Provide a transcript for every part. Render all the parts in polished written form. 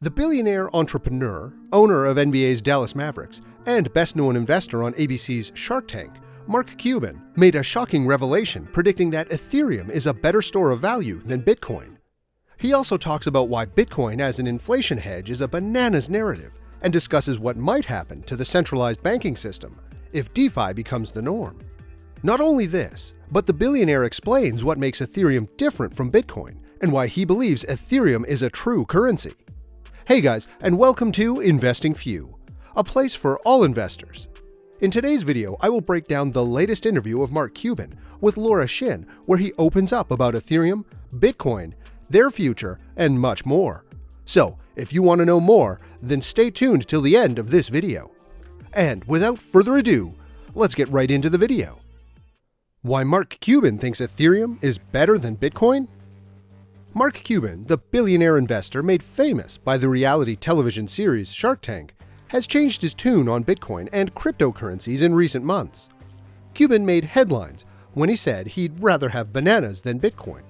The billionaire entrepreneur, owner of NBA's Dallas Mavericks, and best-known investor on ABC's Shark Tank, Mark Cuban, made a shocking revelation predicting that Ethereum is a better store of value than Bitcoin. He also talks about why Bitcoin as an inflation hedge is a bananas narrative and discusses what might happen to the centralized banking system if DeFi becomes the norm. Not only this, but the billionaire explains what makes Ethereum different from Bitcoin and why he believes Ethereum is a true currency. Hey guys, and welcome to Investing Few, a place for all investors. In today's video, I will break down the latest interview of Mark Cuban with Laura Shin, where he opens up about Ethereum, Bitcoin, their future, and much more. So, if you want to know more, then stay tuned till the end of this video. And without further ado, let's get right into the video. Why Mark Cuban thinks Ethereum is better than Bitcoin? Mark Cuban, the billionaire investor made famous by the reality television series Shark Tank, has changed his tune on Bitcoin and cryptocurrencies in recent months. Cuban made headlines when he said he'd rather have bananas than Bitcoin,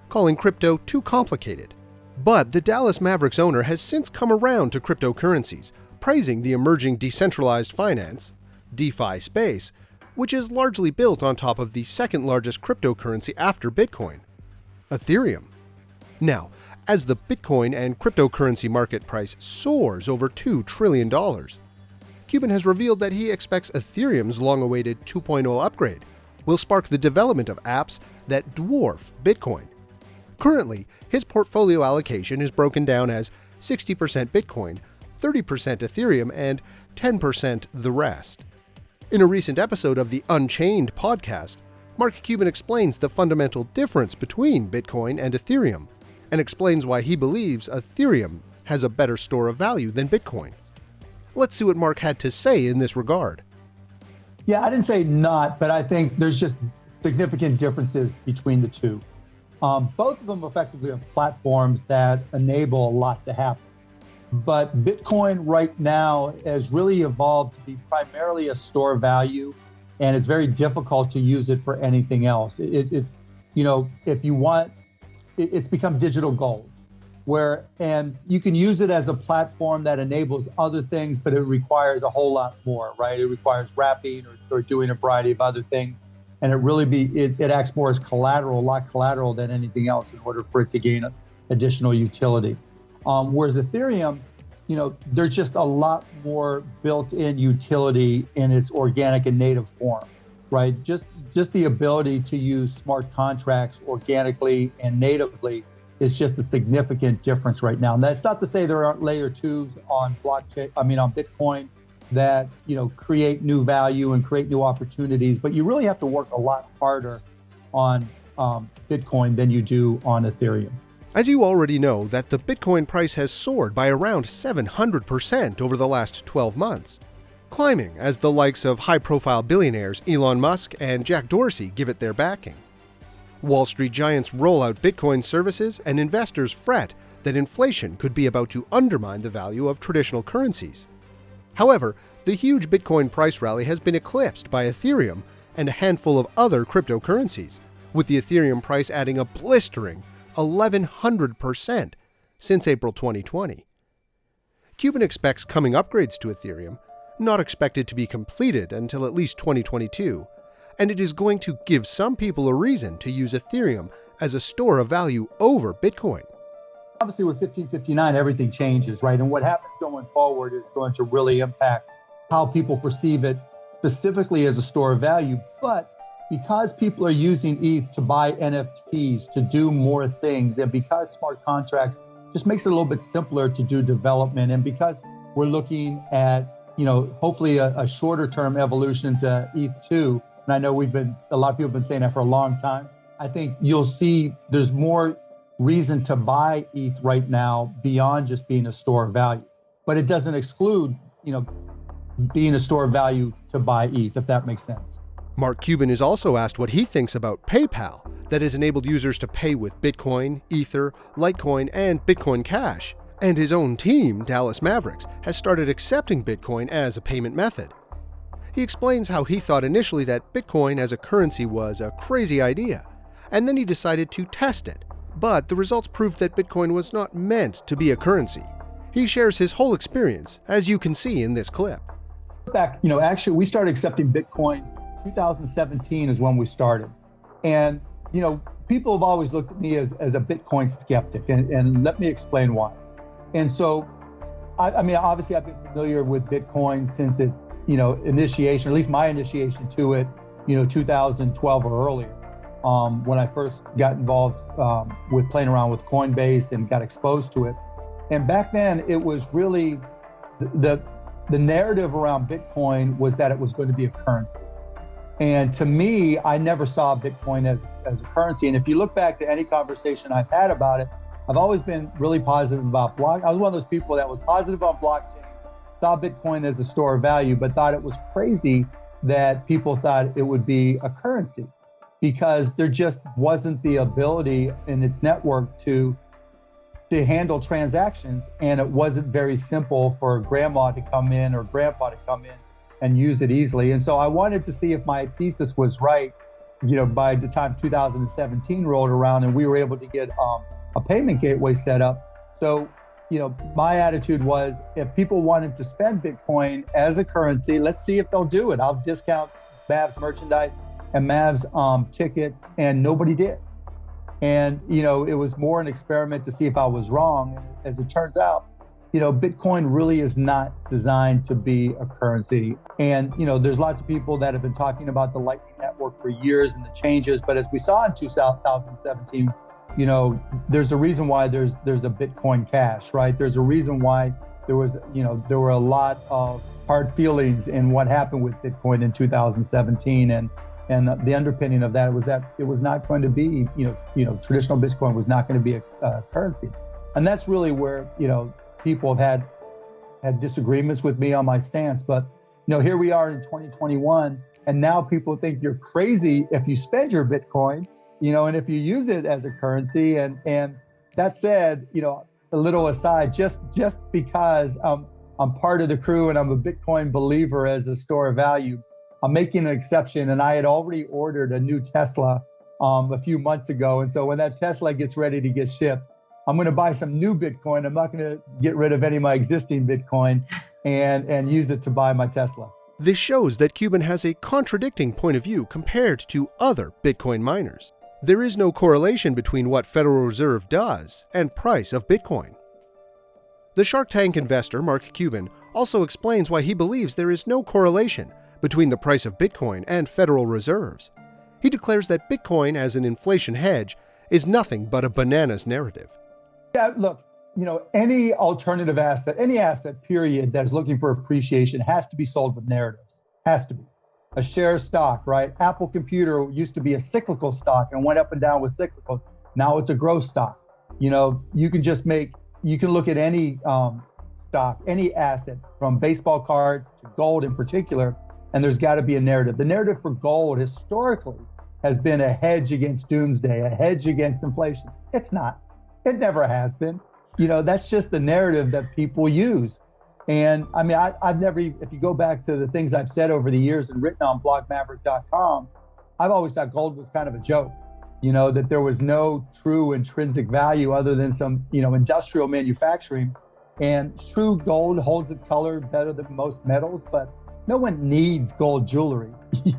calling crypto too complicated. But the Dallas Mavericks owner has since come around to cryptocurrencies, praising the emerging decentralized finance, DeFi space, which is largely built on top of the second largest cryptocurrency after Bitcoin, Ethereum. Now, as the Bitcoin and cryptocurrency market price soars over $2 trillion, Cuban has revealed that he expects Ethereum's long-awaited 2.0 upgrade will spark the development of apps that dwarf Bitcoin. Currently, his portfolio allocation is broken down as 60% Bitcoin, 30% Ethereum, and 10% the rest. In a recent episode of the Unchained podcast, Mark Cuban explains the fundamental difference between Bitcoin and Ethereum, and explains why he believes Ethereum has a better store of value than Bitcoin. Let's see what Mark had to say in this regard. Yeah, I didn't say not, but I think there's just significant differences between the two. Both of them effectively are platforms that enable a lot to happen. But Bitcoin right now has really evolved to be primarily a store of value, and it's very difficult to use it for anything else. If you want, it's become digital gold, and you can use it as a platform that enables other things, but it requires a whole lot more, right? It requires wrapping or doing a variety of other things, and it acts more as collateral, a lot collateral than anything else in order for it to gain additional utility. Whereas Ethereum, there's just a lot more built-in utility in its organic and native form, right? Just the ability to use smart contracts organically and natively is just a significant difference right now. And that's not to say there aren't layer twos on blockchain, on Bitcoin that, create new value and create new opportunities, but you really have to work a lot harder on Bitcoin than you do on Ethereum. As you already know, that the Bitcoin price has soared by around 700% over the last 12 months, climbing as the likes of high-profile billionaires Elon Musk and Jack Dorsey give it their backing. Wall Street giants roll out Bitcoin services, and investors fret that inflation could be about to undermine the value of traditional currencies. However, the huge Bitcoin price rally has been eclipsed by Ethereum and a handful of other cryptocurrencies, with the Ethereum price adding a blistering 1,100% since April 2020. Cuban expects coming upgrades to Ethereum, not expected to be completed until at least 2022, and it is going to give some people a reason to use Ethereum as a store of value over Bitcoin. Obviously, with 1559, everything changes, right? And what happens going forward is going to really impact how people perceive it, specifically as a store of value. But because people are using ETH to buy NFTs, to do more things, and because smart contracts just makes it a little bit simpler to do development, and because we're looking at hopefully a shorter term evolution to ETH2. And I know a lot of people have been saying that for a long time. I think you'll see there's more reason to buy ETH right now beyond just being a store of value. But it doesn't exclude, being a store of value to buy ETH, if that makes sense. Mark Cuban is also asked what he thinks about PayPal, that has enabled users to pay with Bitcoin, Ether, Litecoin, and Bitcoin Cash. And his own team, Dallas Mavericks, has started accepting Bitcoin as a payment method. He explains how he thought initially that Bitcoin as a currency was a crazy idea, and then he decided to test it. But the results proved that Bitcoin was not meant to be a currency. He shares his whole experience, as you can see in this clip. Back, actually, we started accepting Bitcoin 2017 is when we started. And, people have always looked at me as a Bitcoin skeptic, and let me explain why. And so, obviously I've been familiar with Bitcoin since its, initiation, or at least my initiation to it, 2012 or earlier, when I first got involved with playing around with Coinbase and got exposed to it. And back then it was really the narrative around Bitcoin was that it was going to be a currency. And to me, I never saw Bitcoin as a currency. And if you look back to any conversation I've had about it, I've always been really positive about block. I was one of those people that was positive on blockchain, saw Bitcoin as a store of value, but thought it was crazy that people thought it would be a currency because there just wasn't the ability in its network to handle transactions. And it wasn't very simple for grandma to come in or grandpa to come in and use it easily. And so I wanted to see if my thesis was right, by the time 2017 rolled around and we were able to get a payment gateway set up. So, my attitude was if people wanted to spend Bitcoin as a currency, let's see if they'll do it. I'll discount Mavs merchandise and Mavs tickets, and nobody did. And, it was more an experiment to see if I was wrong. As it turns out, Bitcoin really is not designed to be a currency. And, there's lots of people that have been talking about the Lightning Network for years and the changes. But as we saw in 2017, there's a reason why there's a Bitcoin Cash, right? There's a reason why there were a lot of hard feelings in what happened with Bitcoin in 2017. And the underpinning of that was that it was not going to be, traditional Bitcoin was not going to be a currency. And that's really where, people have had disagreements with me on my stance. But, here we are in 2021, and now people think you're crazy if you spend your Bitcoin, and if you use it as a currency. And that said, a little aside, just because I'm part of the crew and I'm a Bitcoin believer as a store of value, I'm making an exception. And I had already ordered a new Tesla a few months ago. And so when that Tesla gets ready to get shipped, I'm going to buy some new Bitcoin. I'm not going to get rid of any of my existing Bitcoin and use it to buy my Tesla. This shows that Cuban has a contradicting point of view compared to other Bitcoin miners. There is no correlation between what Federal Reserve does and price of Bitcoin. The Shark Tank investor Mark Cuban also explains why he believes there is no correlation between the price of Bitcoin and Federal Reserves. He declares that Bitcoin as an inflation hedge is nothing but a bananas narrative. Yeah, look, any alternative asset, any asset period that is looking for appreciation has to be sold with narratives, has to be. A share stock, right? Apple Computer used to be a cyclical stock and went up and down with cyclicals. Now it's a growth stock. You can look at any stock, any asset from baseball cards to gold in particular, and there's got to be a narrative. The narrative for gold historically has been a hedge against doomsday, a hedge against inflation. It's not. It never has been. That's just the narrative that people use. And I've never, if you go back to the things I've said over the years and written on blogmaverick.com, I've always thought gold was kind of a joke, that there was no true intrinsic value other than some, industrial manufacturing. And true gold holds its color better than most metals, but no one needs gold jewelry.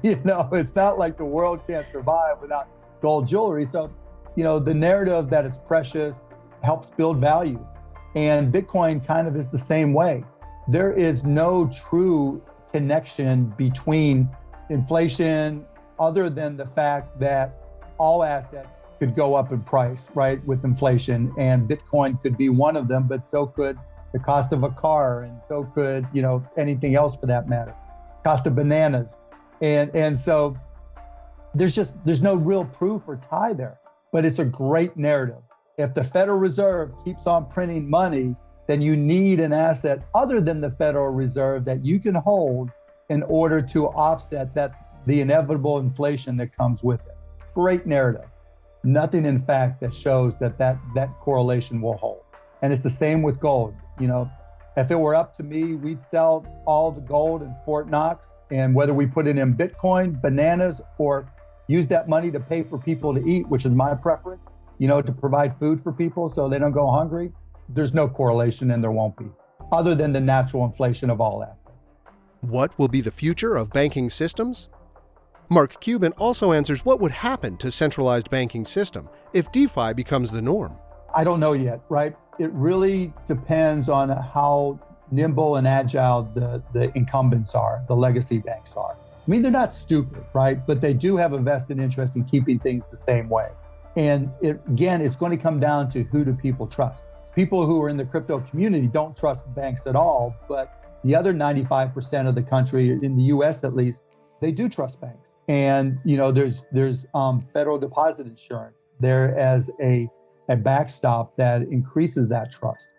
It's not like the world can't survive without gold jewelry. So, the narrative that it's precious helps build value. And Bitcoin kind of is the same way. There is no true connection between inflation other than the fact that all assets could go up in price, right, with inflation. And Bitcoin could be one of them, but so could the cost of a car, and so could, anything else for that matter, cost of bananas. And so there's no real proof or tie there, but it's a great narrative. If the Federal Reserve keeps on printing money, then you need an asset other than the Federal Reserve that you can hold in order to offset the inevitable inflation that comes with it. Great narrative. Nothing, in fact, that shows that correlation will hold. And it's the same with gold. If it were up to me, we'd sell all the gold in Fort Knox, and whether we put it in Bitcoin, bananas, or use that money to pay for people to eat, which is my preference, to provide food for people so they don't go hungry, there's no correlation and there won't be, other than the natural inflation of all assets. What will be the future of banking systems? Mark Cuban also answers what would happen to centralized banking system if DeFi becomes the norm. I don't know yet, right? It really depends on how nimble and agile the incumbents are, the legacy banks are. I mean, they're not stupid, right? But they do have a vested interest in keeping things the same way. And it's going to come down to who do people trust. People who are in the crypto community don't trust banks at all, but the other 95% of the country, in the US at least, they do trust banks. And there's federal deposit insurance there as a backstop that increases that trust.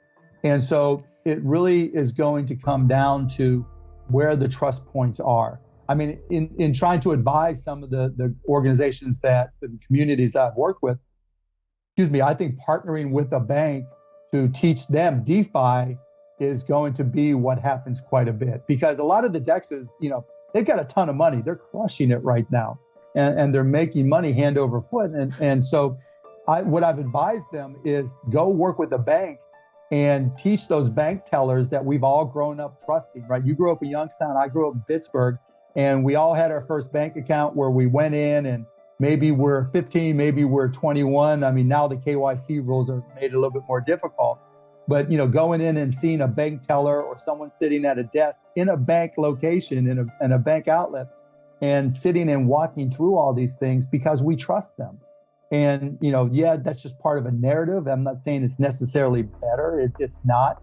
And so it really is going to come down to where the trust points are. I mean, in trying to advise some of the organizations the communities that I've worked with, I think partnering with a bank to teach them DeFi is going to be what happens quite a bit, because a lot of the DEXs, they've got a ton of money. They're crushing it right now, and they're making money hand over foot. And so what I've advised them is go work with a bank and teach those bank tellers that we've all grown up trusting, right? You grew up in Youngstown, I grew up in Pittsburgh, and we all had our first bank account where we went in and maybe we're 15, maybe we're 21. I mean, now the KYC rules have made it a little bit more difficult. But, going in and seeing a bank teller or someone sitting at a desk in a bank location, in a bank outlet, and sitting and walking through all these things because we trust them. And, that's just part of a narrative. I'm not saying it's necessarily better. It's not.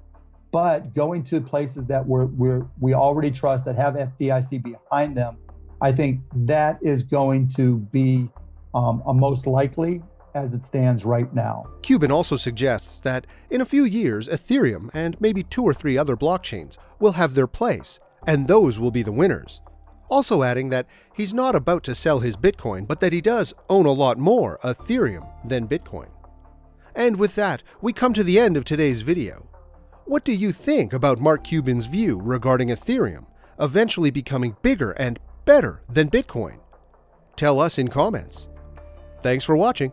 But going to places that we already trust, that have FDIC behind them, I think that is going to be a most likely as it stands right now. Cuban also suggests that in a few years, Ethereum and maybe 2 or 3 other blockchains will have their place, and those will be the winners. Also adding that he's not about to sell his Bitcoin, but that he does own a lot more Ethereum than Bitcoin. And with that, we come to the end of today's video. What do you think about Mark Cuban's view regarding Ethereum eventually becoming bigger and better than Bitcoin? Tell us in comments. Thanks for watching.